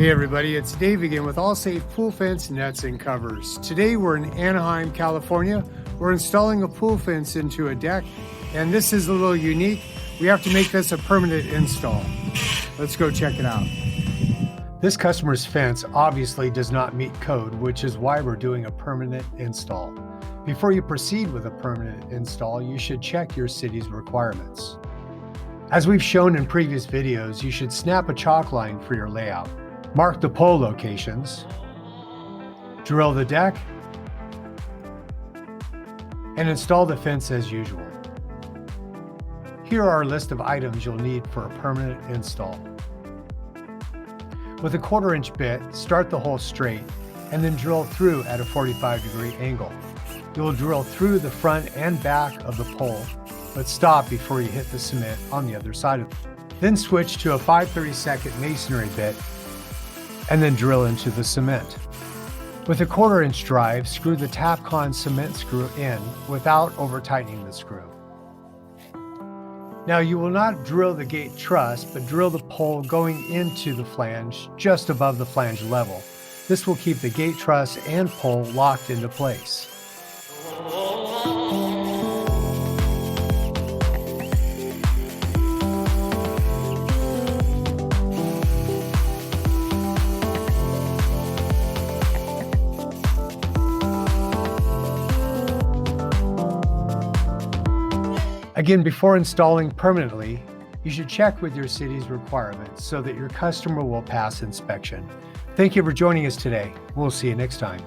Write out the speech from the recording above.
Hey everybody, it's Dave again with All Safe Pool Fence Nets and Covers. Today we're in Anaheim, California. We're installing a pool fence into a deck, and this is a little unique. We have to make this a permanent install. Let's go check it out. This customer's fence obviously does not meet code, which is why we're doing a permanent install. Before you proceed with a permanent install, you should check your city's requirements. As we've shown in previous videos, you should snap a chalk line for your layout. Mark the pole locations, drill the deck, and install the fence as usual. Here are our list of items you'll need for a permanent install. With a 1/4 inch bit, start the hole straight and then drill through at a 45-degree angle. You will drill through the front and back of the pole, but stop before you hit the cement on the other side of it. Then switch to a 5/32 masonry bit and then drill into the cement. With a 1/4 inch drive, screw the Tapcon cement screw in without over tightening the screw. Now you will not drill the gate truss, but drill the pole going into the flange just above the flange level. This will keep the gate truss and pole locked into place. Again, before installing permanently, you should check with your city's requirements so that your customer will pass inspection. Thank you for joining us today. We'll see you next time.